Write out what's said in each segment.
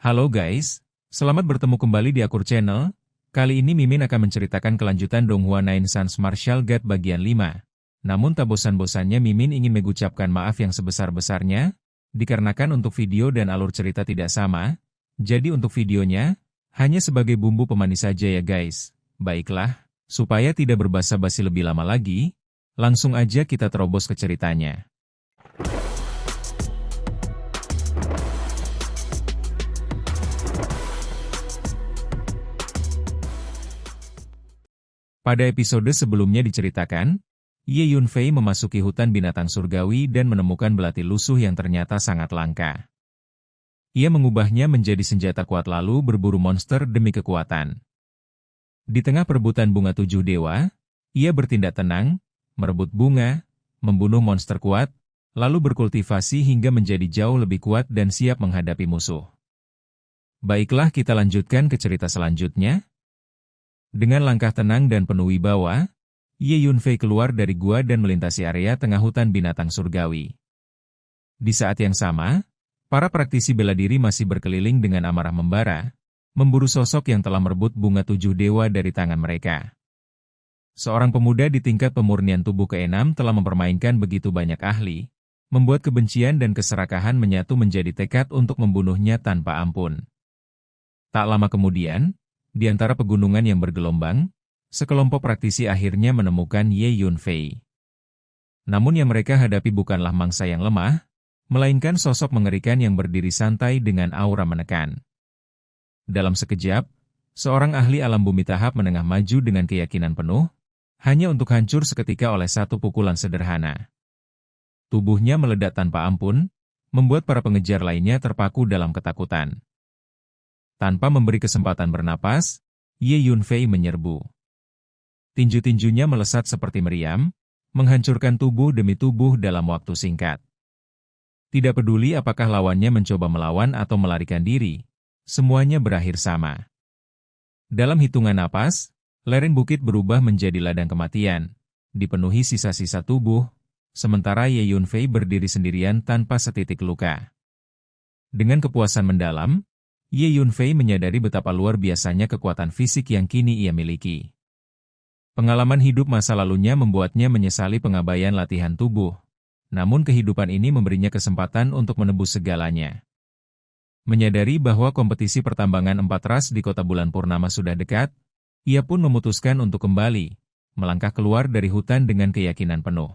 Halo guys, selamat bertemu kembali di Akur Channel. Kali ini Mimin akan menceritakan kelanjutan Donghua Nine Sons Martial Guide bagian 5. Namun tak bosan-bosannya Mimin ingin mengucapkan maaf yang sebesar-besarnya, dikarenakan untuk video dan alur cerita tidak sama. Jadi untuk videonya, hanya sebagai bumbu pemanis saja ya guys. Baiklah, supaya tidak berbasa-basi lebih lama lagi, langsung aja kita terobos ke ceritanya. Pada episode sebelumnya diceritakan, Ye Yunfei memasuki hutan binatang surgawi dan menemukan belati lusuh yang ternyata sangat langka. Ia mengubahnya menjadi senjata kuat lalu berburu monster demi kekuatan. Di tengah perebutan bunga 7 dewa, ia bertindak tenang, merebut bunga, membunuh monster kuat, lalu berkultivasi hingga menjadi jauh lebih kuat dan siap menghadapi musuh. Baiklah kita lanjutkan ke cerita selanjutnya. Dengan langkah tenang dan penuh wibawa, Ye Yunfei keluar dari gua dan melintasi area tengah hutan binatang surgawi. Di saat yang sama, para praktisi bela diri masih berkeliling dengan amarah membara, memburu sosok yang telah merebut bunga 7 dewa dari tangan mereka. Seorang pemuda di tingkat pemurnian tubuh ke-6 telah mempermainkan begitu banyak ahli, membuat kebencian dan keserakahan menyatu menjadi tekad untuk membunuhnya tanpa ampun. Tak lama kemudian, di antara pegunungan yang bergelombang, sekelompok praktisi akhirnya menemukan Ye Yunfei. Namun yang mereka hadapi bukanlah mangsa yang lemah, melainkan sosok mengerikan yang berdiri santai dengan aura menekan. Dalam sekejap, seorang ahli alam bumi tahap menengah maju dengan keyakinan penuh, hanya untuk hancur seketika oleh satu pukulan sederhana. Tubuhnya meledak tanpa ampun, membuat para pengejar lainnya terpaku dalam ketakutan. Tanpa memberi kesempatan bernapas, Ye Yunfei menyerbu. Tinju-tinjunya melesat seperti meriam, menghancurkan tubuh demi tubuh dalam waktu singkat. Tidak peduli apakah lawannya mencoba melawan atau melarikan diri, semuanya berakhir sama. Dalam hitungan napas, lereng bukit berubah menjadi ladang kematian, dipenuhi sisa-sisa tubuh, sementara Ye Yunfei berdiri sendirian tanpa setitik luka. Dengan kepuasan mendalam, Ye Yunfei menyadari betapa luar biasanya kekuatan fisik yang kini ia miliki. Pengalaman hidup masa lalunya membuatnya menyesali pengabaian latihan tubuh, namun kehidupan ini memberinya kesempatan untuk menebus segalanya. Menyadari bahwa kompetisi pertambangan 4 ras di Kota Bulan Purnama sudah dekat, ia pun memutuskan untuk kembali, melangkah keluar dari hutan dengan keyakinan penuh.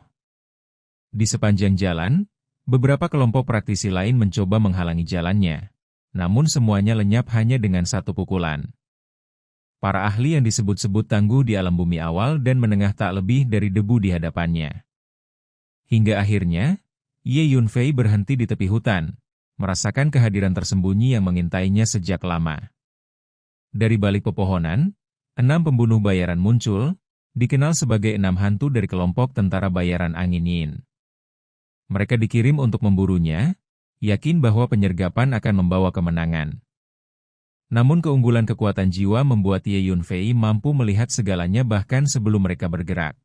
Di sepanjang jalan, beberapa kelompok praktisi lain mencoba menghalangi jalannya. Namun semuanya lenyap hanya dengan satu pukulan. Para ahli yang disebut-sebut tangguh di alam bumi awal dan menengah tak lebih dari debu di hadapannya. Hingga akhirnya, Ye Yunfei berhenti di tepi hutan, merasakan kehadiran tersembunyi yang mengintainya sejak lama. Dari balik pepohonan, 6 pembunuh bayaran muncul, dikenal sebagai 6 hantu dari kelompok tentara bayaran angin Yin. Mereka dikirim untuk memburunya, yakin bahwa penyergapan akan membawa kemenangan. Namun keunggulan kekuatan jiwa membuat Ye Yunfei mampu melihat segalanya bahkan sebelum mereka bergerak.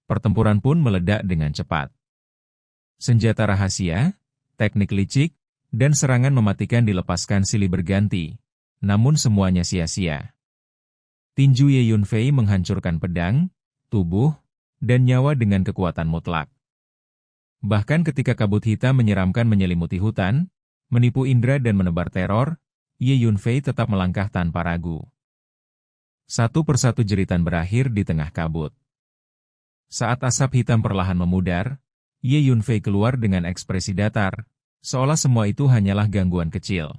Pertempuran pun meledak dengan cepat. Senjata rahasia, teknik licik, dan serangan mematikan dilepaskan silih berganti, namun semuanya sia-sia. Tinju Ye Yunfei menghancurkan pedang, tubuh, dan nyawa dengan kekuatan mutlak. Bahkan ketika kabut hitam menyeramkan menyelimuti hutan, menipu indera dan menebar teror, Ye Yunfei tetap melangkah tanpa ragu. Satu persatu jeritan berakhir di tengah kabut. Saat asap hitam perlahan memudar, Ye Yunfei keluar dengan ekspresi datar, seolah semua itu hanyalah gangguan kecil.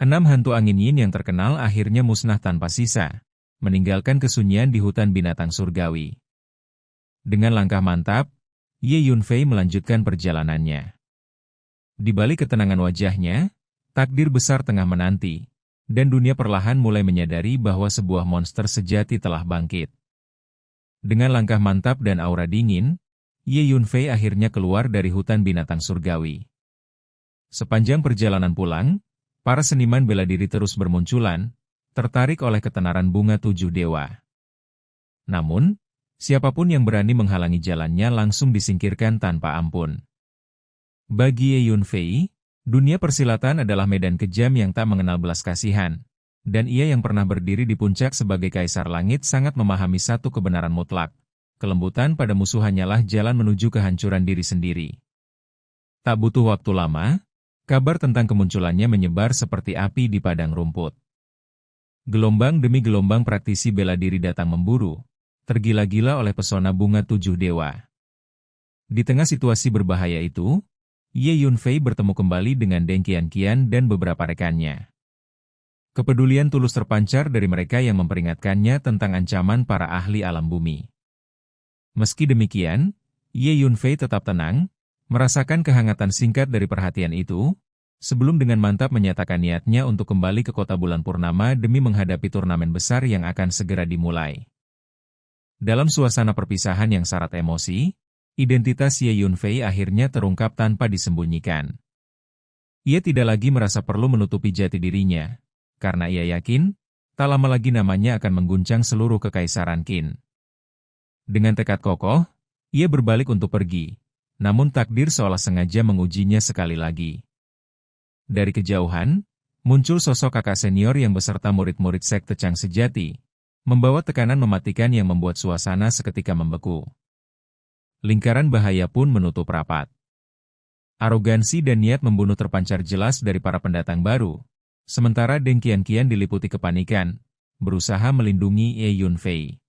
6 hantu angin Yin yang terkenal akhirnya musnah tanpa sisa, meninggalkan kesunyian di hutan binatang surgawi. Dengan langkah mantap, Ye Yunfei melanjutkan perjalanannya. Di balik ketenangan wajahnya, takdir besar tengah menanti, dan dunia perlahan mulai menyadari bahwa sebuah monster sejati telah bangkit. Dengan langkah mantap dan aura dingin, Ye Yunfei akhirnya keluar dari hutan binatang surgawi. Sepanjang perjalanan pulang, para seniman bela diri terus bermunculan, tertarik oleh ketenaran bunga 7 dewa. Namun, siapapun yang berani menghalangi jalannya langsung disingkirkan tanpa ampun. Bagi Ye Yunfei, Dunia persilatan adalah medan kejam yang tak mengenal belas kasihan, dan ia yang pernah berdiri di puncak sebagai kaisar langit sangat memahami satu kebenaran mutlak. Kelembutan pada musuh hanyalah jalan menuju kehancuran diri sendiri. Tak butuh waktu lama, kabar tentang kemunculannya menyebar seperti api di padang rumput. Gelombang demi gelombang praktisi bela diri datang memburu, tergila-gila oleh pesona bunga tujuh dewa. Di tengah situasi berbahaya itu, Ye Yunfei bertemu kembali dengan Deng Qianqian dan beberapa rekannya. Kepedulian tulus terpancar dari mereka yang memperingatkannya tentang ancaman para ahli alam bumi. Meski demikian, Ye Yunfei tetap tenang, merasakan kehangatan singkat dari perhatian itu, sebelum dengan mantap menyatakan niatnya untuk kembali ke kota bulan purnama demi menghadapi turnamen besar yang akan segera dimulai. Dalam suasana perpisahan yang syarat emosi, identitas Ye Yunfei akhirnya terungkap tanpa disembunyikan. Ia tidak lagi merasa perlu menutupi jati dirinya, karena ia yakin, tak lama lagi namanya akan mengguncang seluruh kekaisaran Qin. Dengan tekad kokoh, ia berbalik untuk pergi, namun takdir seolah sengaja mengujinya sekali lagi. Dari kejauhan, muncul sosok kakak senior yang beserta murid-murid sekte Chang sejati, membawa tekanan mematikan yang membuat suasana seketika membeku. Lingkaran bahaya pun menutup rapat. Arogansi dan niat membunuh terpancar jelas dari para pendatang baru, sementara Deng Qianqian diliputi kepanikan, berusaha melindungi Ye Yunfei.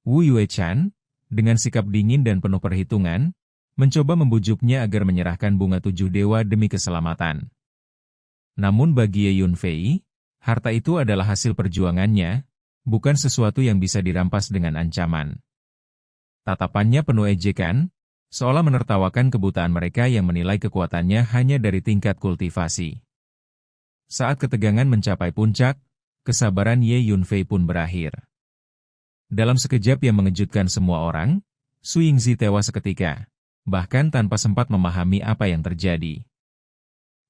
Wu Yuechan, dengan sikap dingin dan penuh perhitungan, mencoba membujuknya agar menyerahkan bunga tujuh dewa demi keselamatan. Namun bagi Ye Yunfei, harta itu adalah hasil perjuangannya, bukan sesuatu yang bisa dirampas dengan ancaman. Tatapannya penuh ejekan, seolah menertawakan kebutaan mereka yang menilai kekuatannya hanya dari tingkat kultivasi. Saat ketegangan mencapai puncak, kesabaran Ye Yunfei pun berakhir. Dalam sekejap yang mengejutkan semua orang, Su Yingzi tewas seketika, bahkan tanpa sempat memahami apa yang terjadi.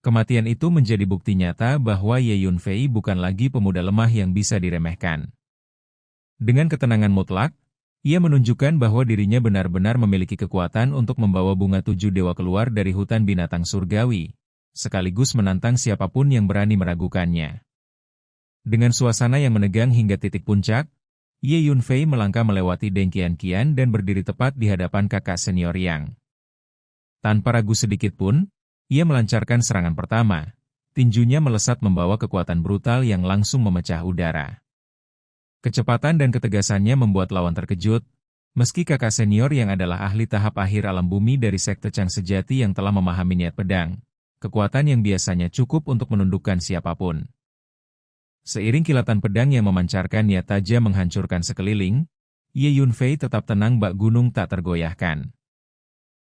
Kematian itu menjadi bukti nyata bahwa Ye Yunfei bukan lagi pemuda lemah yang bisa diremehkan. Dengan ketenangan mutlak, ia menunjukkan bahwa dirinya benar-benar memiliki kekuatan untuk membawa bunga tujuh dewa keluar dari hutan binatang surgawi, sekaligus menantang siapapun yang berani meragukannya. Dengan suasana yang menegang hingga titik puncak, Ye Yunfei melangkah melewati Deng Qianqian dan berdiri tepat di hadapan kakak senior Yang. Tanpa ragu sedikit pun, ia melancarkan serangan pertama. Tinjunya melesat membawa kekuatan brutal yang langsung memecah udara. Kecepatan dan ketegasannya membuat lawan terkejut, meski kakak senior yang adalah ahli tahap akhir alam bumi dari sekte Chang sejati yang telah memahami niat pedang, kekuatan yang biasanya cukup untuk menundukkan siapapun. Seiring kilatan pedang yang memancarkan niat tajam menghancurkan sekeliling, Ye Yunfei tetap tenang bak gunung tak tergoyahkan.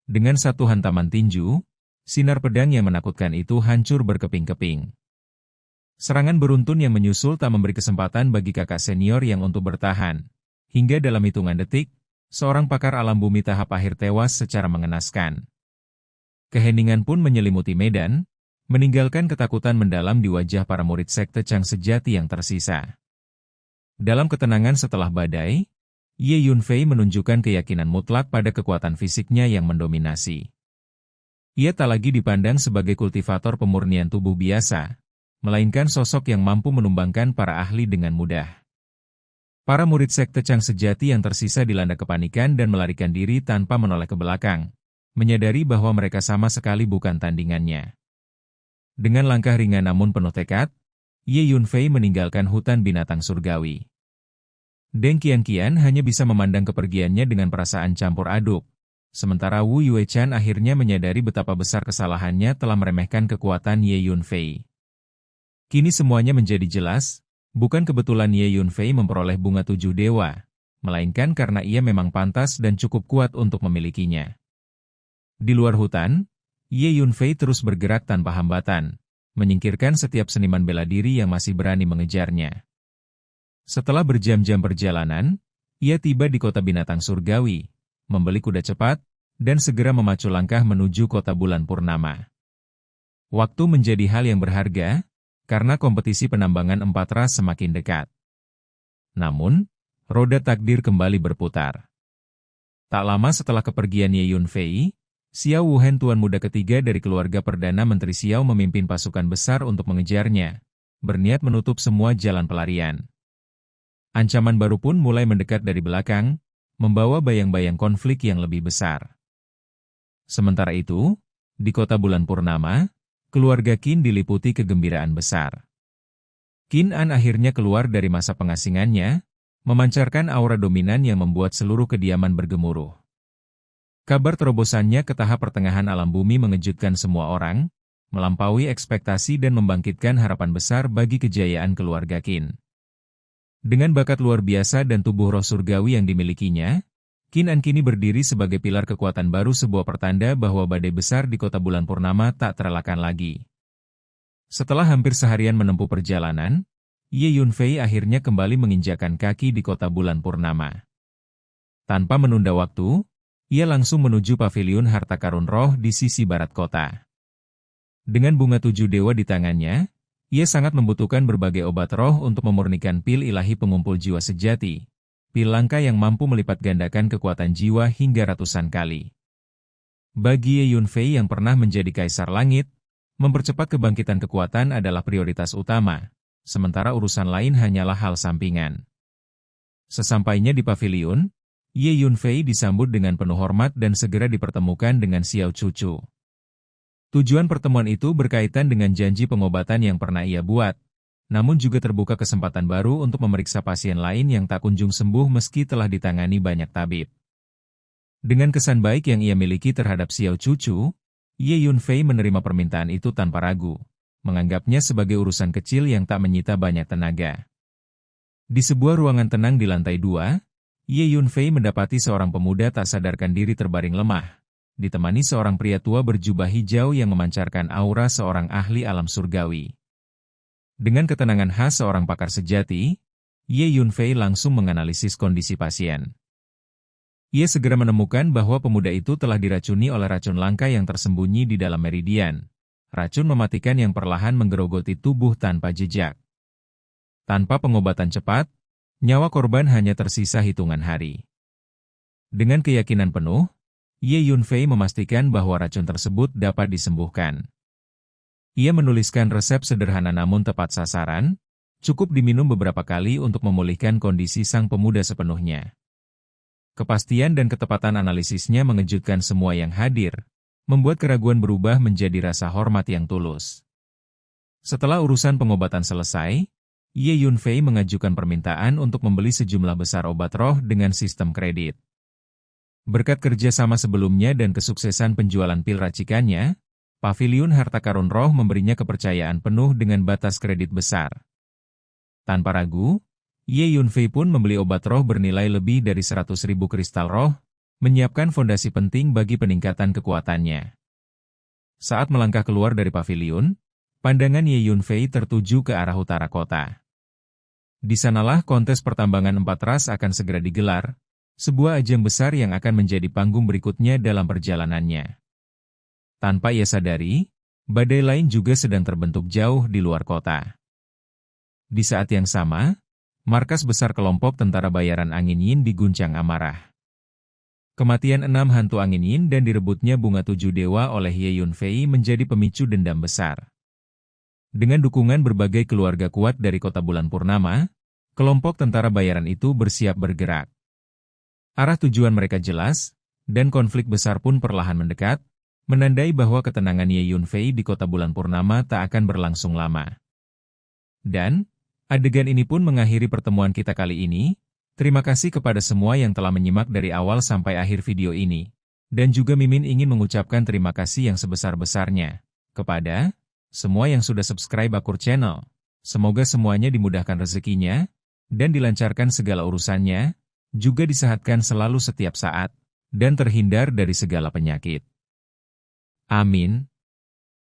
Dengan satu hantaman tinju, sinar pedang yang menakutkan itu hancur berkeping-keping. Serangan beruntun yang menyusul tak memberi kesempatan bagi kakak senior yang untuk bertahan. Hingga dalam hitungan detik, seorang pakar alam bumi tahap akhir tewas secara mengenaskan. Keheningan pun menyelimuti medan, meninggalkan ketakutan mendalam di wajah para murid sekte Chang sejati yang tersisa. Dalam ketenangan setelah badai, Ye Yunfei menunjukkan keyakinan mutlak pada kekuatan fisiknya yang mendominasi. Ia tak lagi dipandang sebagai kultivator pemurnian tubuh biasa, melainkan sosok yang mampu menumbangkan para ahli dengan mudah. Para murid sekte Chang sejati yang tersisa dilanda kepanikan dan melarikan diri tanpa menoleh ke belakang, menyadari bahwa mereka sama sekali bukan tandingannya. Dengan langkah ringan namun penuh tekad, Ye Yunfei meninggalkan hutan binatang surgawi. Deng Qianqian hanya bisa memandang kepergiannya dengan perasaan campur aduk, sementara Wu Yuechan akhirnya menyadari betapa besar kesalahannya telah meremehkan kekuatan Ye Yunfei. Kini semuanya menjadi jelas, bukan kebetulan Ye Yunfei memperoleh bunga tujuh dewa, melainkan karena ia memang pantas dan cukup kuat untuk memilikinya. Di luar hutan, Ye Yunfei terus bergerak tanpa hambatan, menyingkirkan setiap seniman bela diri yang masih berani mengejarnya. Setelah berjam-jam perjalanan, ia tiba di kota binatang surgawi, membeli kuda cepat, dan segera memacu langkah menuju kota bulan purnama. Waktu menjadi hal yang berharga, karena kompetisi penambangan empat ras semakin dekat. Namun, roda takdir kembali berputar. Tak lama setelah kepergian Ye Yunfei, Xiao Wuhen, tuan muda ketiga dari keluarga Perdana Menteri Xiao, memimpin pasukan besar untuk mengejarnya, berniat menutup semua jalan pelarian. Ancaman baru pun mulai mendekat dari belakang, membawa bayang-bayang konflik yang lebih besar. Sementara itu, di kota bulan purnama, keluarga Qin diliputi kegembiraan besar. Qin An akhirnya keluar dari masa pengasingannya, memancarkan aura dominan yang membuat seluruh kediaman bergemuruh. Kabar terobosannya ke tahap pertengahan alam bumi mengejutkan semua orang, melampaui ekspektasi dan membangkitkan harapan besar bagi kejayaan keluarga Qin. Dengan bakat luar biasa dan tubuh roh surgawi yang dimilikinya, Qin An kini berdiri sebagai pilar kekuatan baru, sebuah pertanda bahwa badai besar di kota bulan purnama tak terelakkan lagi. Setelah hampir seharian menempuh perjalanan, Ye Yunfei akhirnya kembali menginjakkan kaki di kota bulan purnama. Tanpa menunda waktu, ia langsung menuju paviliun harta karun roh di sisi barat kota. Dengan bunga 7 dewa di tangannya, ia sangat membutuhkan berbagai obat roh untuk memurnikan pil ilahi pengumpul jiwa sejati, pil langka yang mampu melipat gandakan kekuatan jiwa hingga ratusan kali. Bagi Ye Yunfei yang pernah menjadi kaisar langit, mempercepat kebangkitan kekuatan adalah prioritas utama, sementara urusan lain hanyalah hal sampingan. Sesampainya di paviliun, Ye Yunfei disambut dengan penuh hormat dan segera dipertemukan dengan Xiao Cucu. Tujuan pertemuan itu berkaitan dengan janji pengobatan yang pernah ia buat, namun juga terbuka kesempatan baru untuk memeriksa pasien lain yang tak kunjung sembuh meski telah ditangani banyak tabib. Dengan kesan baik yang ia miliki terhadap Xiao Cucu, Ye Yunfei menerima permintaan itu tanpa ragu, menganggapnya sebagai urusan kecil yang tak menyita banyak tenaga. Di sebuah ruangan tenang di lantai 2, Ye Yunfei mendapati seorang pemuda tak sadarkan diri terbaring lemah, ditemani seorang pria tua berjubah hijau yang memancarkan aura seorang ahli alam surgawi. Dengan ketenangan khas seorang pakar sejati, Ye Yunfei langsung menganalisis kondisi pasien. Ia segera menemukan bahwa pemuda itu telah diracuni oleh racun langka yang tersembunyi di dalam meridian, racun mematikan yang perlahan menggerogoti tubuh tanpa jejak. Tanpa pengobatan cepat, nyawa korban hanya tersisa hitungan hari. Dengan keyakinan penuh, Ye Yunfei memastikan bahwa racun tersebut dapat disembuhkan. Ia menuliskan resep sederhana namun tepat sasaran, cukup diminum beberapa kali untuk memulihkan kondisi sang pemuda sepenuhnya. Kepastian dan ketepatan analisisnya mengejutkan semua yang hadir, membuat keraguan berubah menjadi rasa hormat yang tulus. Setelah urusan pengobatan selesai, Ye Yunfei mengajukan permintaan untuk membeli sejumlah besar obat roh dengan sistem kredit. Berkat kerjasama sebelumnya dan kesuksesan penjualan pil racikannya, paviliun harta karun roh memberinya kepercayaan penuh dengan batas kredit besar. Tanpa ragu, Ye Yunfei pun membeli obat roh bernilai lebih dari 100.000 kristal roh, menyiapkan fondasi penting bagi peningkatan kekuatannya. Saat melangkah keluar dari paviliun, pandangan Ye Yunfei tertuju ke arah utara kota. Di sanalah kontes pertambangan 4 ras akan segera digelar, sebuah ajang besar yang akan menjadi panggung berikutnya dalam perjalanannya. Tanpa ia sadari, badai lain juga sedang terbentuk jauh di luar kota. Di saat yang sama, markas besar kelompok tentara bayaran angin Yin diguncang amarah. Kematian 6 hantu angin Yin dan direbutnya bunga 7 dewa oleh Ye Yunfei menjadi pemicu dendam besar. Dengan dukungan berbagai keluarga kuat dari kota bulan purnama, kelompok tentara bayaran itu bersiap bergerak. Arah tujuan mereka jelas, dan konflik besar pun perlahan mendekat, menandai bahwa ketenangan Ye Yunfei di kota bulan purnama tak akan berlangsung lama. Dan, adegan ini pun mengakhiri pertemuan kita kali ini. Terima kasih kepada semua yang telah menyimak dari awal sampai akhir video ini. Dan juga Mimin ingin mengucapkan terima kasih yang sebesar-besarnya kepada semua yang sudah subscribe Akur Channel. Semoga semuanya dimudahkan rezekinya, dan dilancarkan segala urusannya, juga disehatkan selalu setiap saat, dan terhindar dari segala penyakit. Amin.